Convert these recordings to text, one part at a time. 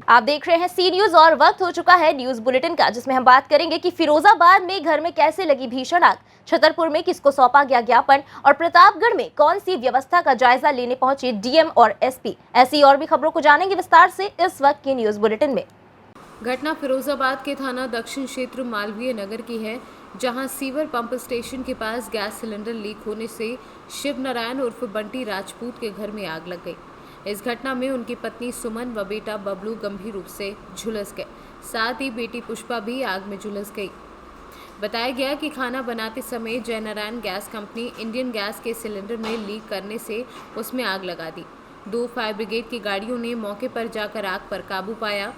आप देख रहे हैं सी न्यूज और वक्त हो चुका है न्यूज बुलेटिन का, जिसमें हम बात करेंगे कि फिरोजाबाद में घर में कैसे लगी भीषण आग, छतरपुर में किसको सौंपा गया ज्ञापन और प्रतापगढ़ में कौन सी व्यवस्था का जायजा लेने पहुंचे डीएम और एसपी। ऐसी और भी खबरों को जानेंगे विस्तार से इस वक्त के न्यूज बुलेटिन में। घटना फिरोजाबाद के थाना दक्षिण क्षेत्र मालवीय नगर की है, जहां सीवर पंप स्टेशन के पास गैस सिलेंडर लीक होने से शिव नारायण उर्फ बंटी राजपूत के घर में आग लग गई। इस घटना में उनकी पत्नी सुमन व बेटा बबलू गंभीर रूप से झुलस गए, साथ ही बेटी पुष्पा भी आग में झुलस गई। बताया गया कि खाना बनाते समय Jaynarayan gas company Indian gas के सिलेंडर में लीक करने से उसमें आग लगा दी। 2 फायर ब्रिगेड की गाड़ियों ने मौके पर जाकर आग पर काबू पाया।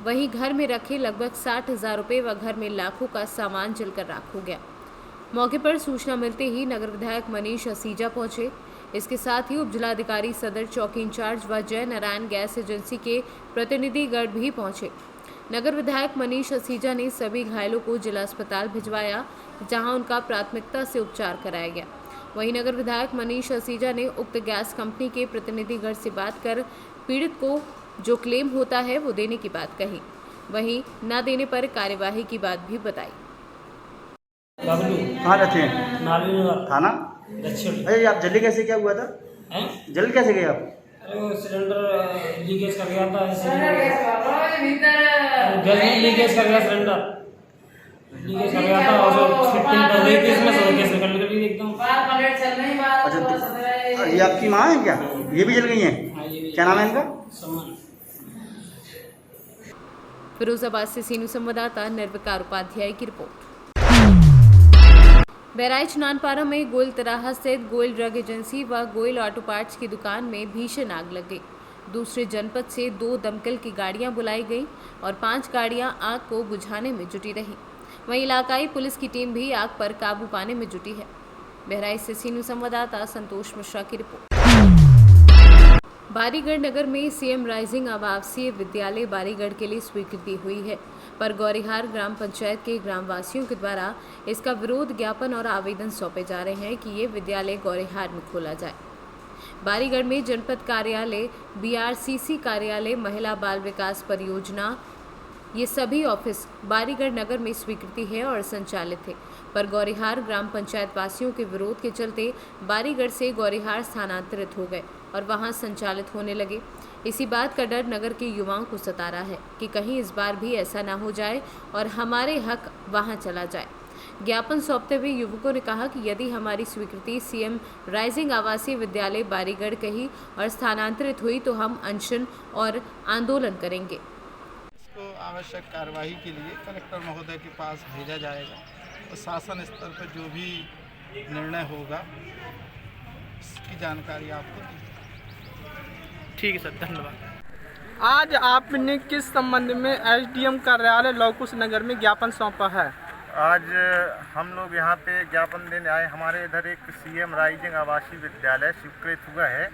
वहीं घर में रखे लगभग 60,000 रुपये व घर में लाखों का सामान जलकर राख हो गया। मौके पर सूचना मिलते ही नगर विधायक मनीष असीजा पहुंचे। इसके साथ ही उपजिलाधिकारी सदर चौकी इंचार्ज व जय नारायण गैस एजेंसी के प्रतिनिधिगण भी पहुंचे। नगर विधायक मनीष असीजा ने सभी घायलों को जिला अस्पताल भिजवाया, जहां उनका प्राथमिकता से उपचार कराया गया। वहीं नगर विधायक मनीष असीजा ने उक्त गैस कंपनी के प्रतिनिधिगण से बात कर पीड़ित को जो क्लेम होता है वो देने की बात कही, वहीं न देने पर कार्यवाही की बात भी बताई। बबलू कहाँ रहते हैं? मालवीय नगर थाना दक्षिण। अरे आप जल्दी कैसे, क्या हुआ था? हैं? जल्दी कैसे गए आप? अरे वो सिलेंडर लीकेज कर गया था, गैस में लीकेज कर गया, सिलेंडर लीकेज कर गया था और फिटिंग कर रही थी, इसमें से गैस निकल गई एकदम। अच्छा तो ये आपकी माँ है क्या? ये भी जल गई हैं? हाँ, ये भी क्या नाम है इनका? सम्मान। फिरोजाबाद से सीनू संवाददाता निर्विकार उपाध्याय की रिपोर्ट। बहराइच नानपारा में गोयल तराहा स्थित गोयल ड्रग एजेंसी व गोयल ऑटो पार्ट्स की दुकान में भीषण आग लग गई। दूसरे जनपद से 2 दमकल की गाड़ियां बुलाई गईं और 5 गाड़ियां आग को बुझाने में जुटी रहीं। वहीं इलाकाई पुलिस की टीम भी आग पर काबू पाने में जुटी है। बहराइच से सीनू संवाददाता संतोष मिश्रा की रिपोर्ट। बारीगढ़ नगर में सीएम राइजिंग आवासीय विद्यालय बारीगढ़ के लिए स्वीकृति हुई है, पर गौरीहार ग्राम पंचायत के ग्रामवासियों के द्वारा इसका विरोध ज्ञापन और आवेदन सौंपे जा रहे हैं कि ये विद्यालय गौरीहार में खोला जाए। बारीगढ़ में जनपद कार्यालय, बीआरसीसी कार्यालय, महिला बाल विकास परियोजना, ये सभी ऑफिस बारीगढ़ नगर में स्वीकृति है और संचालित है, पर गौरीहार ग्राम पंचायत वासियों के विरोध के चलते बारीगढ़ से गौरीहार स्थानांतरित हो गए और वहां संचालित होने लगे। इसी बात का डर नगर के युवाओं को सता रहा है कि कहीं इस बार भी ऐसा ना हो जाए और हमारे हक वहां चला जाए। ज्ञापन सौंपते हुए युवकों ने कहा कि यदि हमारी स्वीकृति सीएम राइजिंग आवासीय विद्यालय बारीगढ़ कही और स्थानांतरित हुई तो हम अनशन और आंदोलन करेंगे। इसको आवश्यक कार्रवाई के लिए कलेक्टर महोदय के पास भेजा जाएगा और शासन स्तर पर जो भी निर्णय होगा इसकी जानकारी आपको दी जाएगी। ठीक है सर, धन्यवाद। आज आपने किस संबंध में एसडीएम कार्यालय लौकुश नगर में ज्ञापन सौंपा है? आज हम लोग यहाँ पे ज्ञापन देने आए। हमारे इधर एक सीएम राइजिंग आवासीय विद्यालय स्वीकृत हुआ है,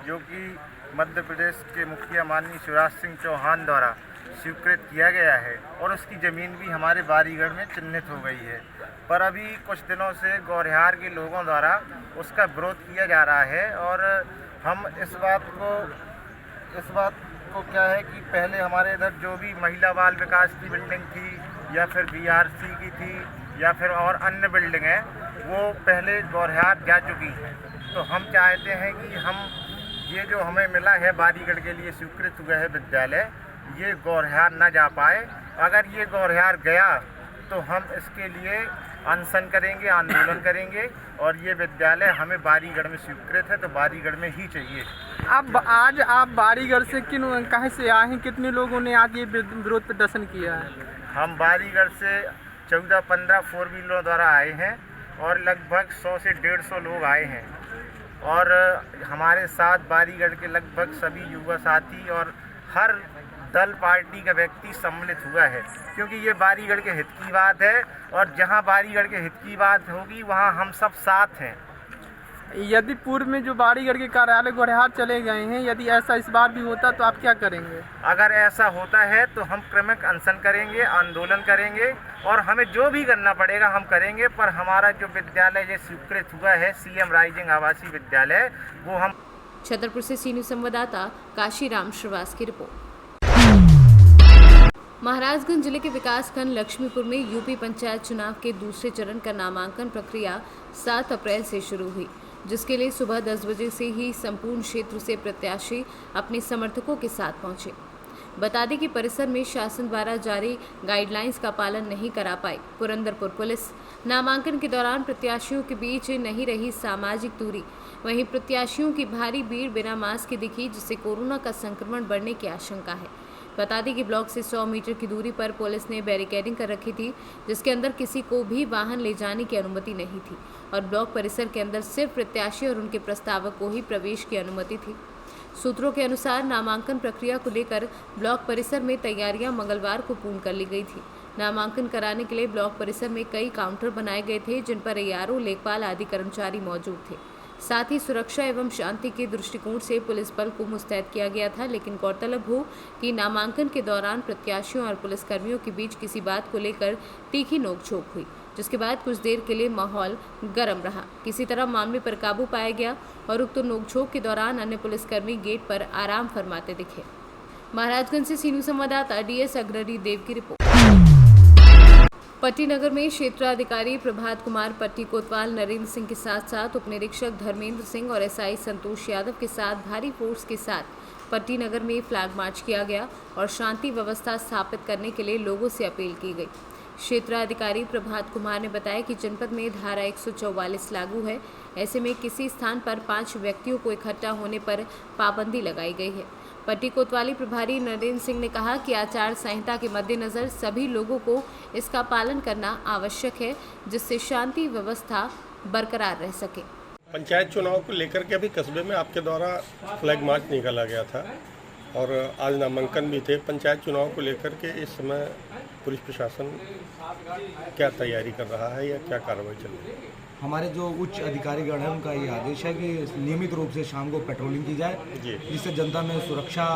जो कि मध्य प्रदेश के मुखिया माननीय शिवराज सिंह चौहान द्वारा स्वीकृत किया गया है और उसकी ज़मीन भी हमारे बारीगढ़ में चिन्हित हो गई है। पर अभी कुछ दिनों से गौरिहार के लोगों द्वारा उसका विरोध किया जा रहा है और हम इस बात को क्या है कि पहले हमारे इधर जो भी महिला बाल विकास की बिल्डिंग थी या फिर बीआरसी की थी या फिर और अन्य बिल्डिंग है, वो पहले गौरिहार जा चुकी है। तो हम चाहते हैं कि हम ये जो हमें मिला है बारीगढ़ के लिए स्वीकृत हुआ है विद्यालय, ये गौरिहार ना जा पाए। अगर ये गौरिहार गया तो हम इसके लिए अनशन करेंगे, आंदोलन करेंगे और ये विद्यालय हमें बारीगढ़ में स्वीकृत है तो बारीगढ़ में ही चाहिए। अब आज आप बारीगढ़ से कहाँ से आए हैं? कितने लोगों ने आज ये विरोध प्रदर्शन किया है? हम बारीगढ़ से 14-15 फोर व्हीलरों द्वारा आए हैं और लगभग 100 से 150 लोग आए हैं और हमारे साथ बारीगढ़ के लगभग सभी युवा साथी और हर दल पार्टी का व्यक्ति सम्मिलित हुआ है, क्योंकि ये बारीगढ़ के हित की बात है और जहां बारीगढ़ के हित की बात होगी वहां हम सब साथ हैं। यदि पूर्व में जो बारीगढ़ के कार्यालय गौरिहार चले गए हैं, यदि ऐसा इस बार भी होता तो आप क्या करेंगे? अगर ऐसा होता है तो हम क्रमिक अनशन करेंगे, आंदोलन करेंगे और हमें जो भी करना पड़ेगा हम करेंगे। पर हमारा जो विद्यालय ये स्वीकृत हुआ है सीएम राइजिंग आवासीय विद्यालय, वो हम। छतरपुर से सीनियर संवाददाता काशीराम श्रीवास की रिपोर्ट। महाराजगंज जिले के विकासखंड लक्ष्मीपुर में यूपी पंचायत चुनाव के दूसरे चरण का नामांकन प्रक्रिया 7 अप्रैल से शुरू हुई, जिसके लिए सुबह 10 बजे से ही संपूर्ण क्षेत्र से प्रत्याशी अपने समर्थकों के साथ पहुंचे। बता दें कि परिसर में शासन द्वारा जारी गाइडलाइंस का पालन नहीं करा पाई पुरंदरपुर पुलिस। नामांकन के दौरान प्रत्याशियों के बीच नहीं रही सामाजिक दूरी, वहीं प्रत्याशियों की भारी भीड़ बिना मास्क के दिखी, जिससे कोरोना का संक्रमण बढ़ने की आशंका है। बता दें कि ब्लॉक से 100 मीटर की दूरी पर पुलिस ने बैरिकेडिंग कर रखी थी, जिसके अंदर किसी को भी वाहन ले जाने की अनुमति नहीं थी और ब्लॉक परिसर के अंदर सिर्फ प्रत्याशी और उनके प्रस्तावक को ही प्रवेश की अनुमति थी। सूत्रों के अनुसार नामांकन प्रक्रिया को लेकर ब्लॉक परिसर में तैयारियां मंगलवार को पूर्ण कर ली गई थी। नामांकन कराने के लिए ब्लॉक परिसर में कई काउंटर बनाए गए थे, जिन पर ARO, लेखपाल आदि कर्मचारी मौजूद थे। साथ ही सुरक्षा एवं शांति के दृष्टिकोण से पुलिस बल को मुस्तैद किया गया था। लेकिन गौरतलब हो कि नामांकन के दौरान प्रत्याशियों और पुलिसकर्मियों के बीच किसी बात को लेकर तीखी नोकझोंक हुई, जिसके बाद कुछ देर के लिए माहौल गर्म रहा। किसी तरह मामले पर काबू पाया गया और उक्त नोकझोंक के दौरान अन्य पुलिसकर्मी गेट पर आराम फरमाते दिखे। महाराजगंज से सीनू संवाददाता DS अग्रणी देव की रिपोर्ट। पट्टी नगर में क्षेत्राधिकारी प्रभात कुमार पट्टी कोतवाल नरेंद्र सिंह के साथ साथ उप निरीक्षक धर्मेंद्र सिंह और SI संतोष यादव के साथ भारी फोर्स के साथ पट्टी नगर में फ्लैग मार्च किया गया और शांति व्यवस्था स्थापित करने के लिए लोगों से अपील की गई। क्षेत्राधिकारी प्रभात कुमार ने बताया कि जनपद में धारा 144 लागू है। ऐसे में किसी स्थान पर 5 व्यक्तियों को इकट्ठा होने पर पाबंदी लगाई गई है। पट्टी कोतवाली प्रभारी नरेंद्र सिंह ने कहा कि आचार संहिता के मद्देनजर सभी लोगों को इसका पालन करना आवश्यक है, जिससे शांति व्यवस्था बरकरार रह सके। पंचायत चुनाव को लेकर के अभी कस्बे में आपके द्वारा फ्लैग मार्च निकाला गया था और आज नामांकन भी थे। पंचायत चुनाव को लेकर के इस समय पुलिस प्रशासन क्या तैयारी कर रहा है या क्या कार्रवाई चल रही है? हमारे जो उच्च अधिकारीगण हैं उनका ये आदेश है कि नियमित रूप से शाम को पेट्रोलिंग की जाए, जिससे जनता में सुरक्षा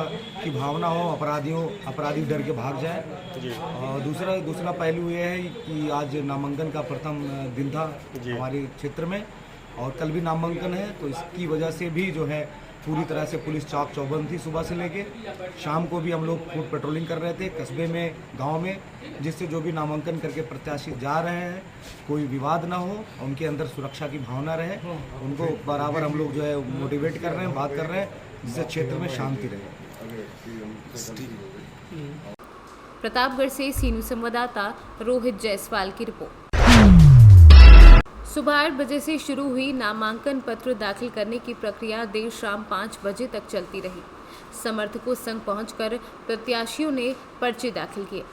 की भावना हो, अपराधी डर के भाग जाए। और दूसरा पहलू ये है कि आज नामांकन का प्रथम दिन था हमारे क्षेत्र में और कल भी नामांकन है, तो इसकी वजह से भी जो है पूरी तरह से पुलिस चाक चौबंद थी सुबह से लेके शाम को भी हम लोग फुट पेट्रोलिंग कर रहे थे कस्बे में, गांव में, जिससे जो भी नामांकन करके प्रत्याशी जा रहे हैं कोई विवाद ना हो, उनके अंदर सुरक्षा की भावना रहे, उनको बराबर हम लोग जो है मोटिवेट कर रहे हैं, बात कर रहे हैं, जिससे क्षेत्र में शांति रहे। प्रतापगढ़ से सीनू संवाददाता रोहित जायसवाल की रिपोर्ट। सुबह 8 बजे से शुरू हुई नामांकन पत्र दाखिल करने की प्रक्रिया देर शाम 5 बजे तक चलती रही। समर्थकों संग पहुंचकर प्रत्याशियों ने पर्चे दाखिल किए।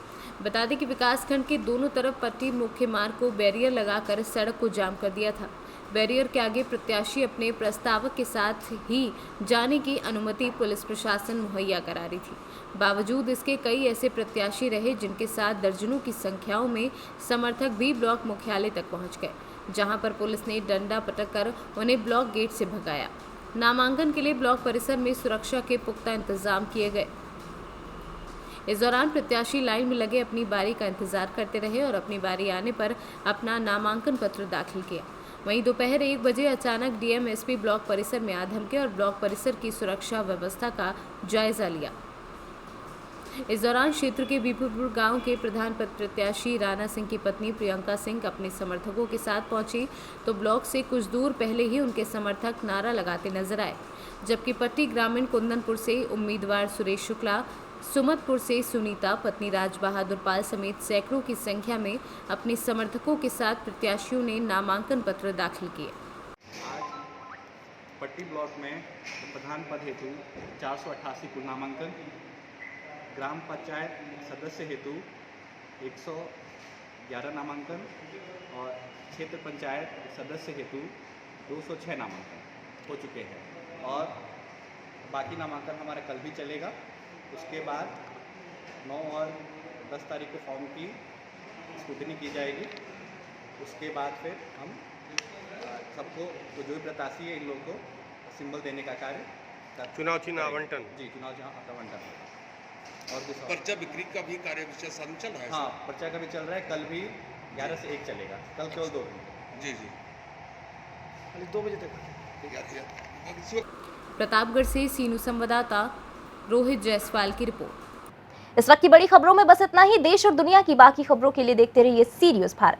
बता दें कि विकासखंड के दोनों तरफ पट्टी मुख्य मार्ग को बैरियर लगाकर सड़क को जाम कर दिया था। बैरियर के आगे प्रत्याशी अपने प्रस्तावक के साथ ही जाने की अनुमति पुलिस प्रशासन मुहैया करा रही थी। बावजूद इसके कई ऐसे प्रत्याशी रहे जिनके साथ दर्जनों की संख्याओं में समर्थक भी ब्लॉक मुख्यालय तक पहुंच गए, जहां पर पुलिस ने डंडा पटक कर उन्हें ब्लॉक गेट से भगाया। नामांकन के लिए ब्लॉक परिसर में सुरक्षा के पुख्ता इंतजाम किए गए। इस दौरान प्रत्याशी लाइन में लगे अपनी बारी का इंतजार करते रहे और अपनी बारी आने पर अपना नामांकन पत्र दाखिल किया। वहीं दोपहर 1 बजे अचानक DM SP ब्लॉक परिसर में आ धमके और ब्लॉक परिसर की सुरक्षा व्यवस्था का जायजा लिया। इस दौरान क्षेत्र के बीपुरपुर गांव के प्रधान पद प्रत्याशी राणा सिंह की पत्नी प्रियंका सिंह अपने समर्थकों के साथ पहुंची, तो ब्लॉक से कुछ दूर पहले ही उनके समर्थक नारा लगाते नजर आए, जबकि पट्टी ग्रामीण कुंदनपुर से उम्मीदवार सुरेश शुक्ला, सुमतपुर से सुनीता, पत्नी राज बहादुर पाल समेत सैकड़ों की संख्या में अपने समर्थकों के साथ प्रत्याशियों ने नामांकन पत्र दाखिल किए। पट्टी ब्लॉक में प्रधान पद हेतु 488 कुल नामांकन, ग्राम पंचायत सदस्य हेतु 111 नामांकन और क्षेत्र पंचायत सदस्य हेतु 206 नामांकन हो चुके हैं और बाकी नामांकन हमारा कल भी चलेगा। उसके बाद 9 और 10 तारीख को फॉर्म की स्क्रूटनी की जाएगी। उसके बाद फिर हम सबको तो जो भी प्रत्याशी है इन लोगों को सिंबल देने का कार्य चुनाव चिन्ह आवंटन चुनाव आवंटन और पर्चा बिक्री का भी कार्य चल रहा है। हाँ, पर्चा का भी चल रहा है। कल भी 11 से 1 चलेगा। कल केवल 2 घंटे। जी 2 बजे तक। प्रतापगढ़ से सीनू संवाददाता रोहित जायसवाल की रिपोर्ट। इस वक्त की बड़ी खबरों में बस इतना ही। देश और दुनिया की बाकी खबरों के लिए देखते रहिए सी न्यूज़ भारत।